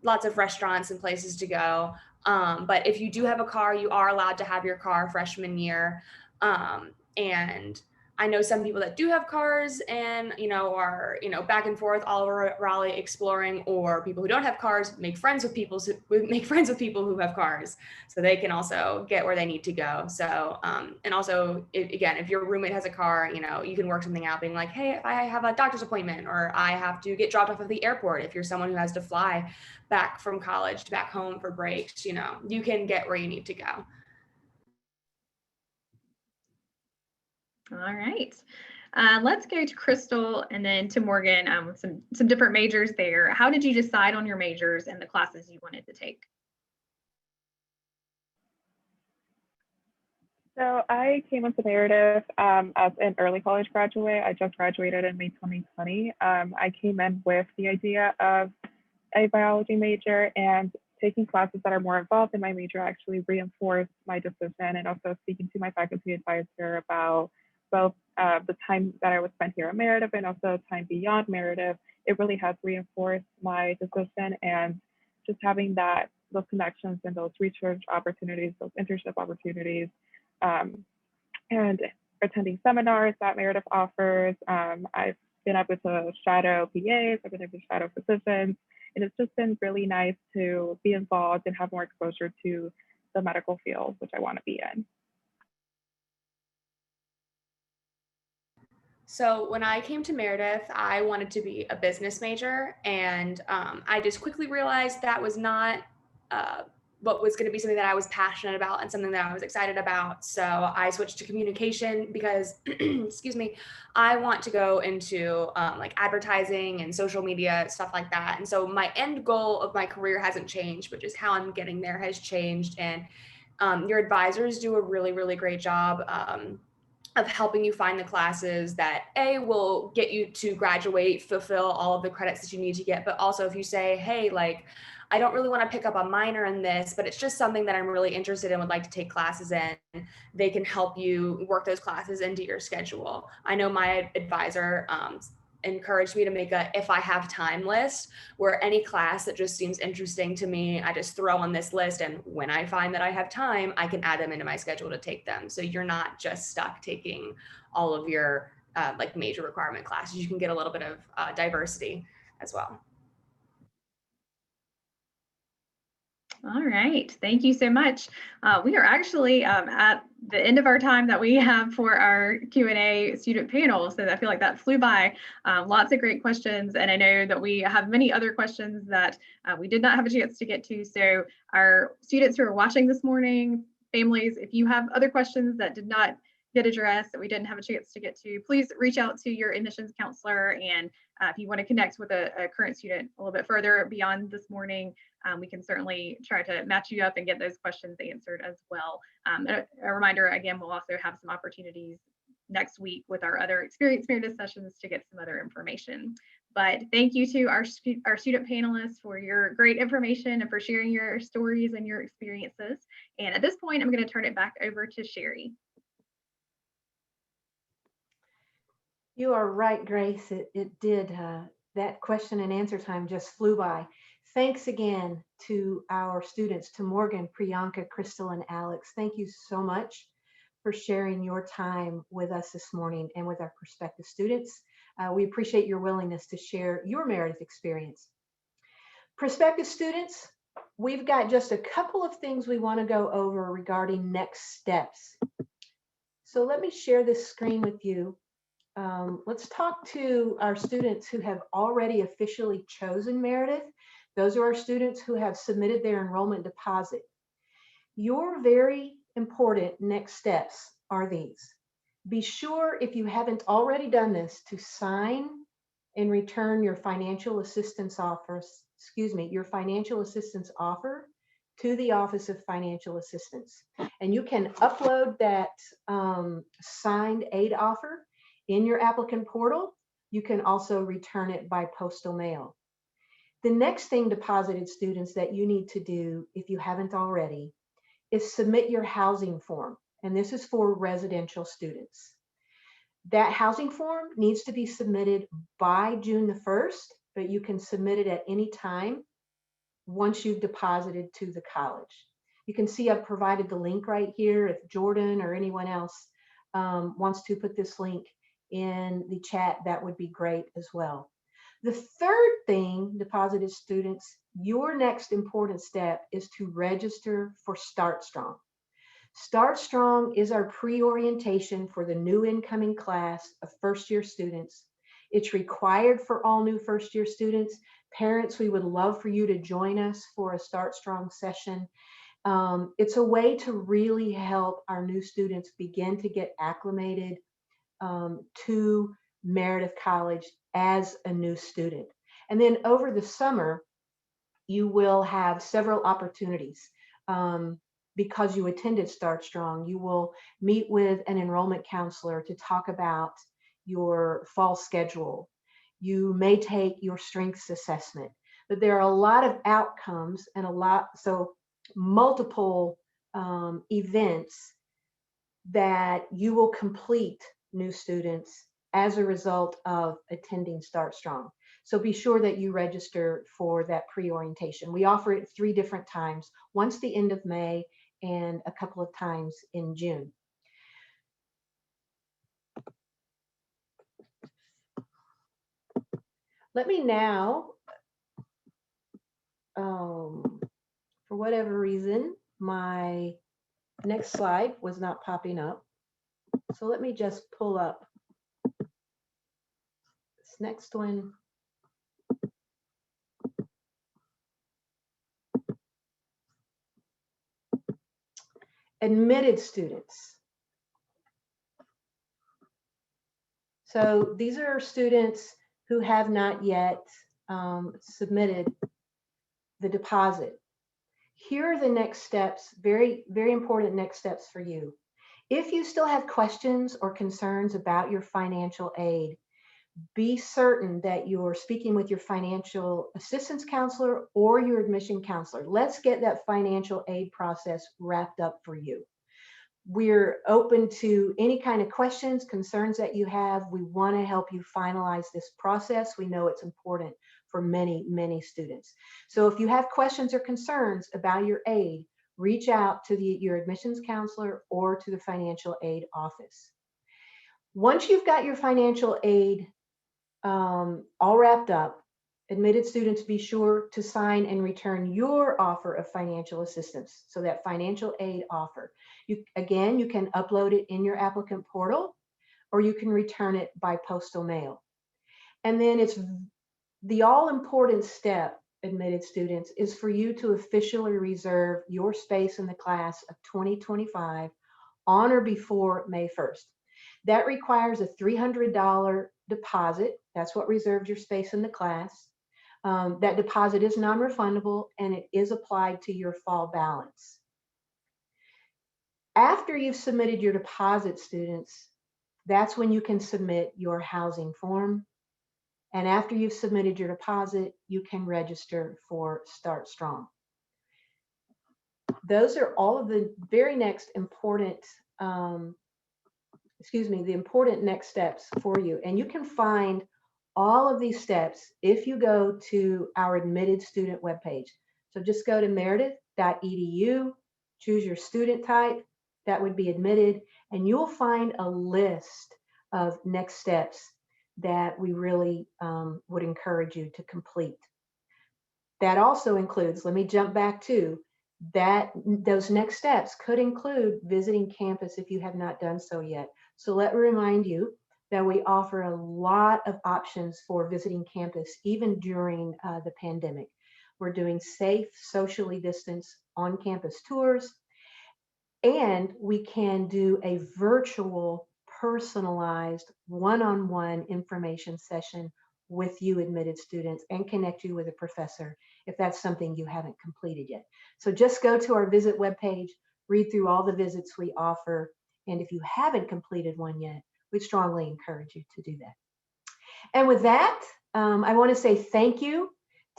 lots of restaurants and places to go. But if you do have a car, you are allowed to have your car freshman year. And I know some people that do have cars and, are, back and forth all over Raleigh exploring, or people who don't have cars make friends with people who have cars, so they can also get where they need to go. So, and also, again, if your roommate has a car, you can work something out, being like, hey, if I have a doctor's appointment or I have to get dropped off at the airport, if you're someone who has to fly back from college to back home for breaks, you can get where you need to go.
All right. Let's go to Crystal and then to Morgan with some different majors there. How did you decide on your majors and the classes you wanted to take?
So I came into Meredith as an early college graduate. I just graduated in May 2020. I came in with the idea of a biology major, and taking classes that are more involved in my major actually reinforced my decision. And also speaking to my faculty advisor about both the time that I would spend here at Meredith and also time beyond Meredith, it really has reinforced my decision. And just having those connections and those research opportunities, those internship opportunities, and attending seminars that Meredith offers. I've been able to shadow PAs, I've been able to shadow physicians, and it's just been really nice to be involved and have more exposure to the medical field, which I want to be in.
So when I came to Meredith, I wanted to be a business major, and I just quickly realized that was not what was going to be something that I was passionate about and something that I was excited about. So I switched to communication because, excuse me, I want to go into like advertising and social media, stuff like that. And so my end goal of my career hasn't changed, but just how I'm getting there has changed. And your advisors do a really, really great job of helping you find the classes that will get you to graduate, fulfill all of the credits that you need to get. But also if you say, hey, like, I don't really want to pick up a minor in this, but it's just something that I'm really interested in, would like to take classes in, they can help you work those classes into your schedule. I know my advisor encouraged me to make a if I have time list, where any class that just seems interesting to me, I just throw on this list, and when I find that I have time, I can add them into my schedule to take them. So you're not just stuck taking all of your like major requirement classes. You can get a little bit of diversity as well.
All right, thank you so much. We are actually at the end of our time that we have for our Q&A student panel, so I feel like that flew by. Lots of great questions, and I know that we have many other questions that we did not have a chance to get to. So our students who are watching this morning, families, if you have other questions that did not get addressed, that we didn't have a chance to get to, please reach out to your admissions counselor. And if you want to connect with a current student a little bit further beyond this morning, we can certainly try to match you up and get those questions answered as well. A reminder, again, we'll also have some opportunities next week with our other Experience Meredith sessions to get some other information. But thank you to our student panelists for your great information and for sharing your stories and your experiences. And at this point, I'm going to turn it back over to Shery.
You are right, Grace. It did. That question and answer time just flew by. Thanks again to our students, to Morgan, Priyanka, Crystal, and Alex. Thank you so much for sharing your time with us this morning and with our prospective students. We appreciate your willingness to share your Meredith experience. Prospective students, we've got just a couple of things we want to go over regarding next steps. So let me share this screen with you. Let's talk to our students who have already officially chosen Meredith. Those are our students who have submitted their enrollment deposit. Your very important next steps are these. Be sure, if you haven't already done this, to sign and return your financial assistance offer, your financial assistance offer to the Office of Financial Assistance. And you can upload that signed aid offer in your applicant portal. You can also return it by postal mail. The next thing, deposited students, that you need to do, if you haven't already, is submit your housing form. And this is for residential students. That housing form needs to be submitted by June the 1st, but you can submit it at any time once you've deposited to the college. You can see I've provided the link right here if Jordan or anyone else wants to put this link in the chat, that would be great as well. The third thing, deposited students, your next important step is to register for Start Strong. Start Strong is our pre-orientation for the new incoming class of first-year students. It's required for all new first-year students. Parents, we would love for you to join us for a Start Strong session. It's a way to really help our new students begin to get acclimated to Meredith College as a new student. And then over the summer, you will have several opportunities. Because you attended Start Strong, you will meet with an enrollment counselor to talk about your fall schedule. You may take your strengths assessment, but there are a lot of outcomes and multiple events that you will complete, new students, as a result of attending Start Strong. So be sure that you register for that pre-orientation. We offer it 3 different times, once the end of May and a couple of times in June. Let me now, for whatever reason, my next slide was not popping up. So let me just pull up this next one. Admitted students. So these are students who have not yet submitted the deposit. Here are the next steps, very, very important next steps for you. If you still have questions or concerns about your financial aid, be certain that you're speaking with your financial assistance counselor or your admission counselor. Let's get that financial aid process wrapped up for you. We're open to any kind of questions, concerns that you have. We want to help you finalize this process. We know it's important for many, many students. So if you have questions or concerns about your aid, reach out to your admissions counselor or to the financial aid office. Once you've got your financial aid all wrapped up, admitted students, be sure to sign and return your offer of financial assistance. So that financial aid offer. You can upload it in your applicant portal, or you can return it by postal mail. And then it's the all-important step, admitted students, is for you to officially reserve your space in the class of 2025 on or before May 1st. That requires a $300 deposit. That's what reserves your space in the class. That deposit is non-refundable and it is applied to your fall balance. After you've submitted your deposit, students, that's when you can submit your housing form. And after you've submitted your deposit, you can register for Start Strong. Those are all of the very next important, the important next steps for you. And you can find all of these steps if you go to our admitted student webpage. So just go to meredith.edu, choose your student type, that would be admitted, and you'll find a list of next steps that we really would encourage you to complete. That also includes, let me jump back to that, those next steps could include visiting campus if you have not done so yet. So let me remind you that we offer a lot of options for visiting campus, even during the pandemic. We're doing safe, socially distanced on-campus tours, and we can do a virtual, personalized, one-on-one information session with you, admitted students, and connect you with a professor if that's something you haven't completed yet. So just go to our visit webpage, read through all the visits we offer, and if you haven't completed one yet, we strongly encourage you to do that. And with that, I want to say thank you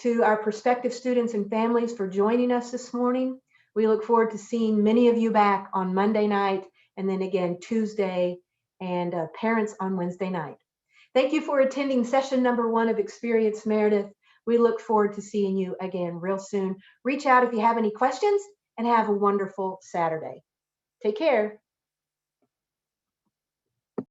to our prospective students and families for joining us this morning. We look forward to seeing many of you back on Monday night, and then again Tuesday, and parents on Wednesday night. Thank you for attending session number 1 of Experience Meredith. We look forward to seeing you again real soon. Reach out if you have any questions, and have a wonderful Saturday. Take care.